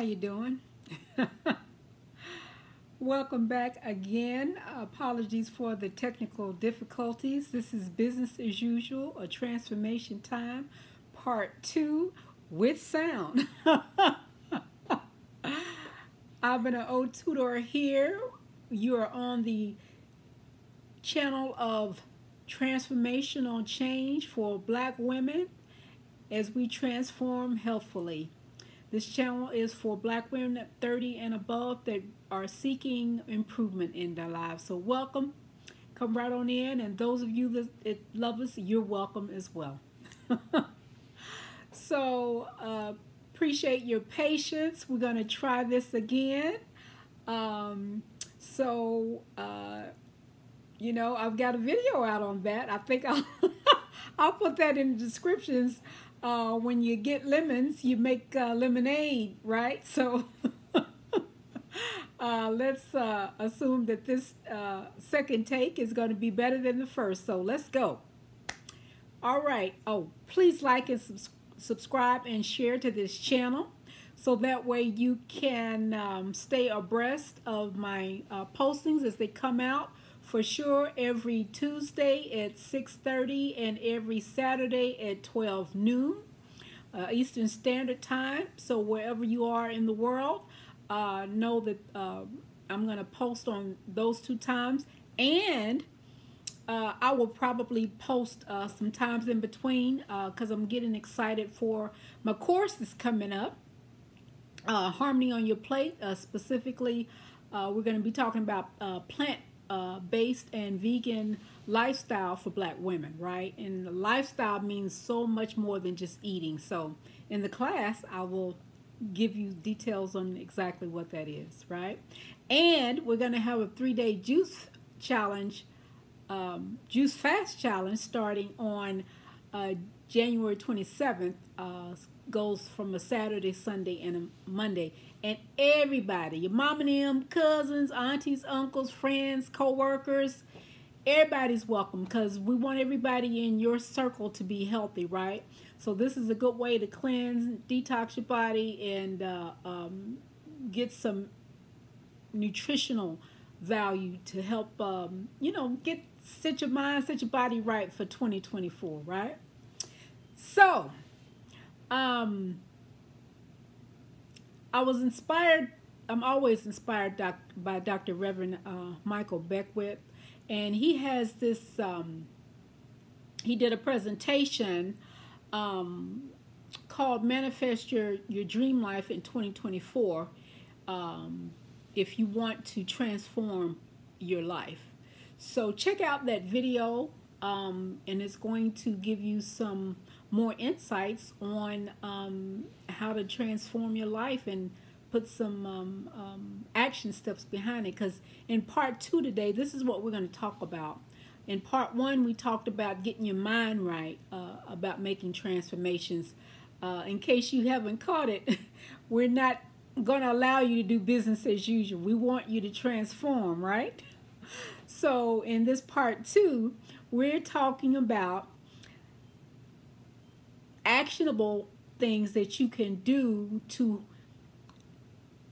How you doing? Welcome back again. Apologies for the technical difficulties. This is business as usual, a transformation time, part 2 with sound. Abena Otudor here. You are on the channel of transformational change for Black women as we transform healthfully. This channel is for Black women at 30 and above that are seeking improvement in their lives. So welcome. Come right on in. And those of you that love us, you're welcome as well. So appreciate your patience. We're going to try this again. You know, I've got a video out on that. I think I'll put that in the descriptions. When you get lemons, you make lemonade, right? So let's assume that this second take is going to be better than the first. So let's go. All right. Oh, please like and subscribe and share to this channel so that way you can stay abreast of my postings as they come out. For sure, every Tuesday at 6:30 and every Saturday at 12 noon Eastern Standard Time. So wherever you are in the world, know that I'm going to post on those 2 times. And I will probably post some times in between because I'm getting excited for my course that's coming up. Harmony on Your Plate. Specifically, we're going to be talking about plant-based and vegan lifestyle for Black women, right? And the lifestyle means so much more than just eating. So in the class, I will give you details on exactly what that is, right? And we're going to have a 3-day juice challenge, juice fast challenge starting on January 27th. Goes from a Saturday, Sunday, and a Monday. And everybody, your mom and them, cousins, aunties, uncles, friends, co-workers, everybody's welcome because we want everybody in your circle to be healthy, right? So this is a good way to cleanse, detox your body, and get some nutritional value to help, you know, set your mind, set your body right for 2024, right? So, I was inspired, I'm always inspired by Dr. Reverend Michael Beckwith, and he has this, he did a presentation called Manifest Your Dream Life in 2024 if you want to transform your life. So check out that video, and it's going to give you some more insights on how to transform your life and put some action steps behind it. Because in part 2 today, this is what we're going to talk about. In part 1, we talked about getting your mind right, about making transformations. In case you haven't caught it, we're not going to allow you to do business as usual. We want you to transform, right? So in this part 2, we're talking about actionable things that you can do to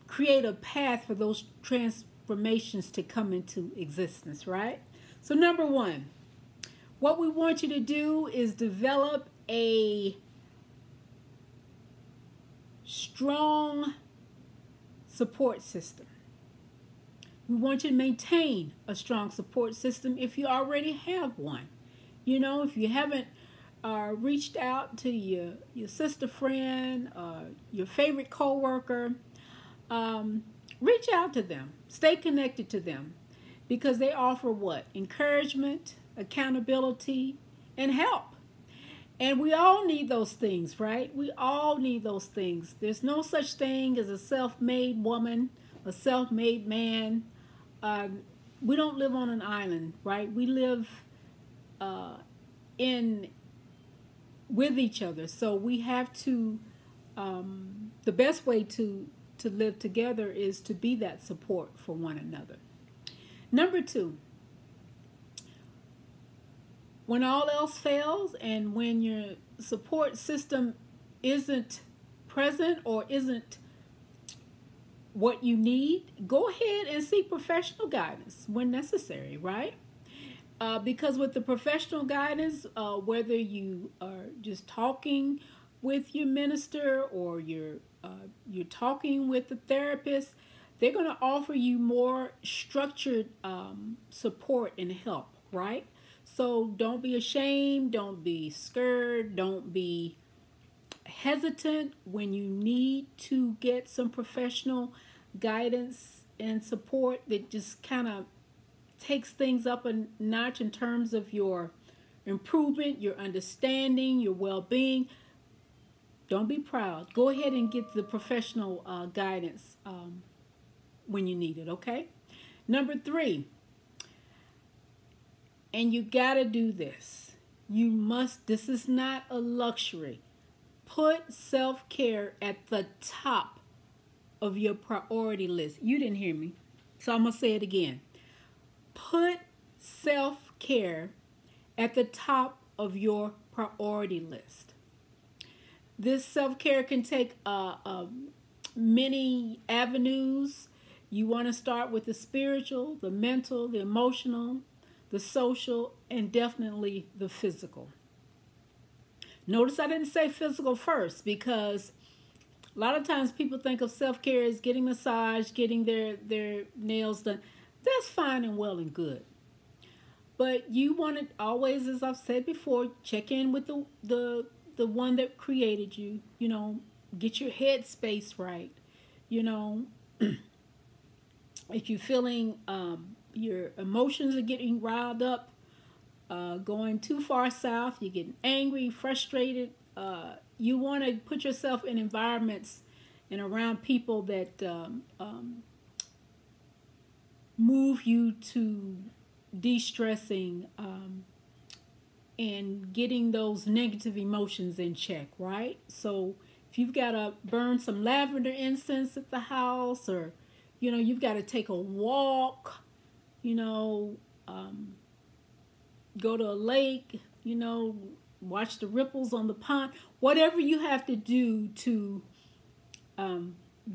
create a path for those transformations to come into existence, right? So number 1, what we want you to do is develop a strong support system. We want you to maintain a strong support system if you already have one. You know, if you haven't reached out to your sister friend, your favorite coworker, reach out to them. Stay connected to them because they offer what? Encouragement, accountability, and help. And we all need those things, right? We all need those things. There's no such thing as a self-made woman, a self-made man. We don't live on an island, right? We live with each other. So we have to, the best way to live together is to be that support for one another. Number 2, when all else fails and when your support system isn't present or isn't what you need, go ahead and seek professional guidance when necessary, right? Because with the professional guidance, whether you are just talking with your minister or you're talking with the therapist, they're going to offer you more structured support and help, right? So don't be ashamed, don't be scared, don't be hesitant when you need to get some professional guidance and support that just kind of takes things up a notch in terms of your improvement, your understanding, your well-being. Don't be proud. Go ahead and get the professional guidance when you need it, okay? Number 3, and you got to do this. You must, this is not a luxury. Put self-care at the top of your priority list. You didn't hear me, so I'm going to say it again. Put self-care at the top of your priority list. This self-care can take many avenues. You want to start with the spiritual, the mental, the emotional, the social, and definitely the physical. Notice I didn't say physical first, because a lot of times people think of self-care as getting massage, getting their nails done. That's fine and well and good. But you want to always, as I've said before, check in with the one that created you. You know, get your head space right. You know, if you're feeling your emotions are getting riled up, going too far south, you're getting angry, frustrated, you want to put yourself in environments and around people that move you to de-stressing and getting those negative emotions in check, right? So if you've got to burn some lavender incense at the house, or, you know, you've got to take a walk, you know, go to a lake, you know, watch the ripples on the pond, whatever you have to do to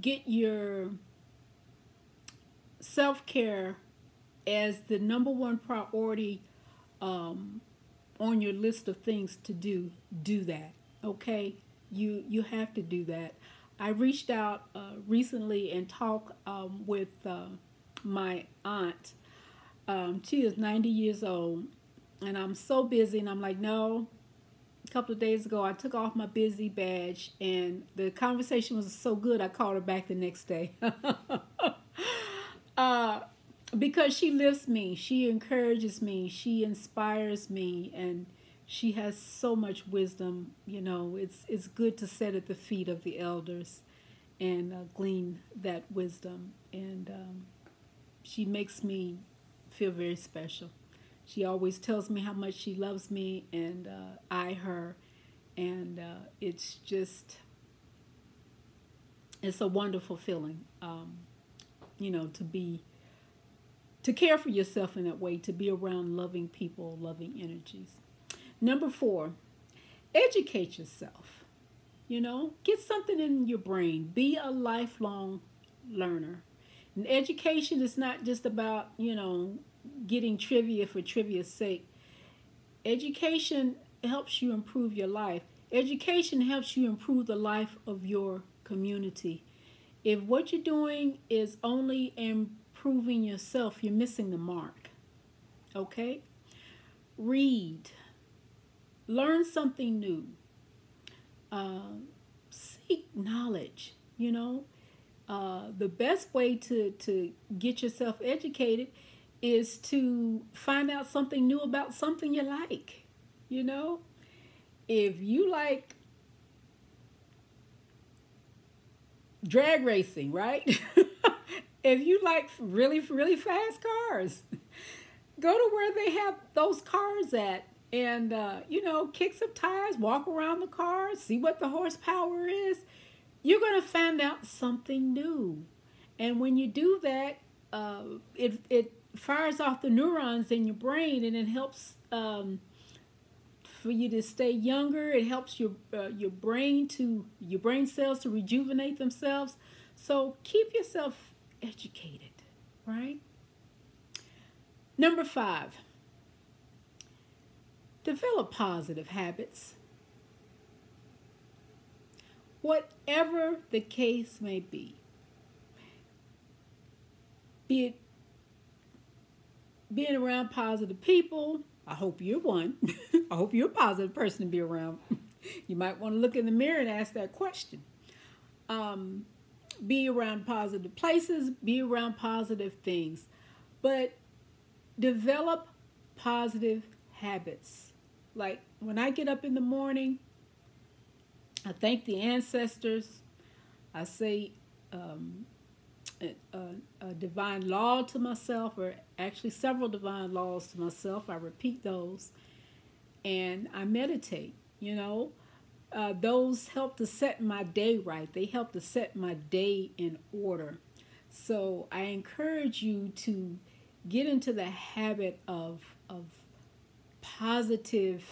get your self-care as the number one priority on your list of things to do that, okay? You have to do that. I reached out recently and talked with my aunt. She is 90 years old, and I'm so busy, and I'm like, no. A couple of days ago, I took off my busy badge, and the conversation was so good, I called her back the next day. Because she lifts me, she encourages me, she inspires me, and she has so much wisdom. You know, it's good to sit at the feet of the elders and glean that wisdom. And she makes me feel very special. She always tells me how much she loves me, and I her. And it's a wonderful feeling, you know, to care for yourself in that way, to be around loving people, loving energies. Number 4, educate yourself. You know, get something in your brain. Be a lifelong learner. And education is not just about, you know, getting trivia for trivia's sake. Education helps you improve your life. Education helps you improve the life of your community. If what you're doing is only improving yourself, you're missing the mark. Okay? Read. Learn something new. Seek knowledge. You know, the best way to get yourself educated is to find out something new about something you like. You know, if you like drag racing, right? If you like really, really fast cars, go to where they have those cars at, and, you know, kick some tires, walk around the car, see what the horsepower is. You're going to find out something new. And when you do that, it fires off the neurons in your brain, and it helps for you to stay younger. It helps your brain cells to rejuvenate themselves. So keep yourself educated, right? Number 5, develop positive habits. Whatever the case may be it being around positive people. I hope you're one. I hope you're a positive person to be around. You might want to look in the mirror and ask that question. Be around positive places, be around positive things, but develop positive habits. Like when I get up in the morning, I thank the ancestors. I say a divine law to myself, or actually several divine laws to myself. I repeat those, and I meditate. Those help to set my day right. They help to set my day in order. So I encourage you to get into the habit of positive,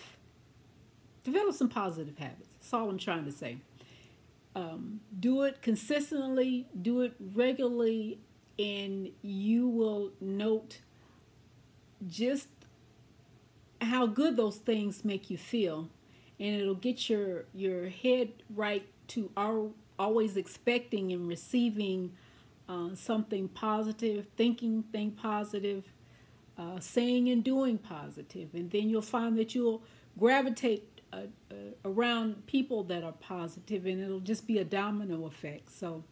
develop some positive habits. That's all I'm trying to say. Do it consistently, do it regularly, and you will note just how good those things make you feel. And it'll get your head right to always expecting and receiving something positive, thinking positive, saying and doing positive. And then you'll find that you'll gravitate around people that are positive, and it'll just be a domino effect. So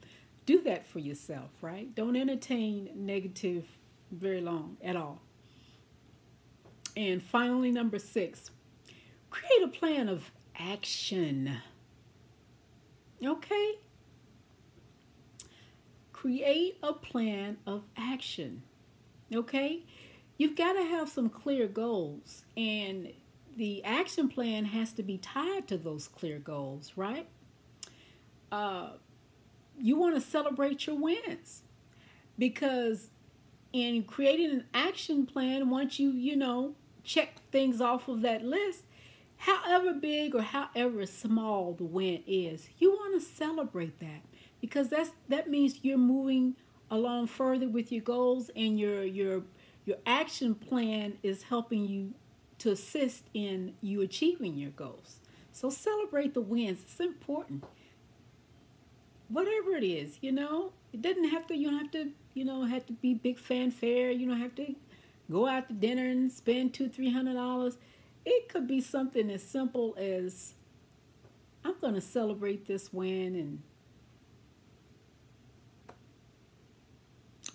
do that for yourself, right? Don't entertain negative very long at all. And finally, number 6, create a plan of action. Okay? Create a plan of action. Okay? You've got to have some clear goals, and the action plan has to be tied to those clear goals, right? You want to celebrate your wins, because in creating an action plan, once you check things off of that list, however big or however small the win is, you want to celebrate that, because that means you're moving along further with your goals, and your action plan is helping you to assist in you achieving your goals. So celebrate the wins. It's important. Whatever it is, it doesn't have to, you don't have to, have to be big fanfare. You don't have to go out to dinner and spend $200-300. It could be something as simple as, I'm going to celebrate this win and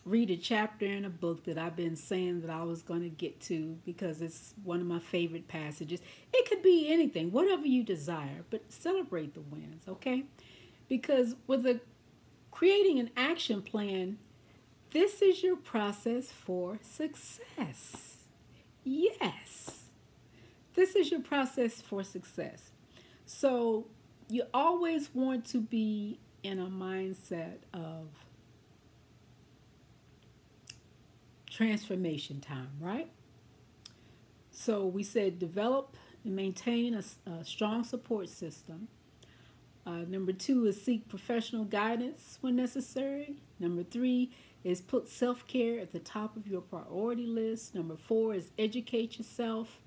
read a chapter in a book that I've been saying that I was going to get to, because it's one of my favorite passages. It could be anything, whatever you desire, but celebrate the wins, okay? Because with creating an action plan, this is your process for success. Yes, this is your process for success. So you always want to be in a mindset of transformation time, right? So we said develop and maintain a strong support system. Number 2 is seek professional guidance when necessary. Number 3 is put self-care at the top of your priority list. Number 4 is educate yourself.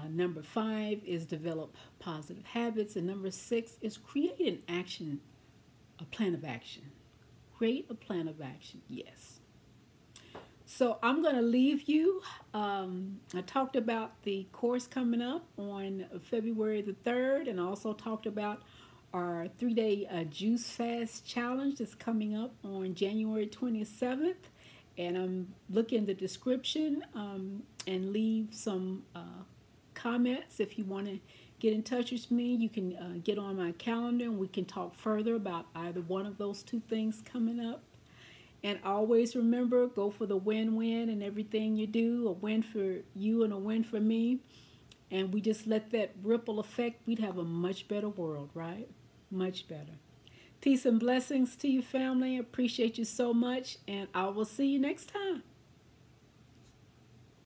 Number 5 is develop positive habits. And number 6 is create a plan of action. Create a plan of action, yes. So I'm going to leave you. I talked about the course coming up on February the 3rd, and also talked about our 3-day juice fast challenge that's coming up on January 27th. And I'm looking in the description and leave some comments. If you want to get in touch with me, you can get on my calendar, and we can talk further about either one of those 2 things coming up. And always remember, go for the win-win in everything you do. A win for you and a win for me. And we just let that ripple effect. We'd have a much better world, right? Much better. Peace and blessings to you, family. Appreciate you so much. And I will see you next time.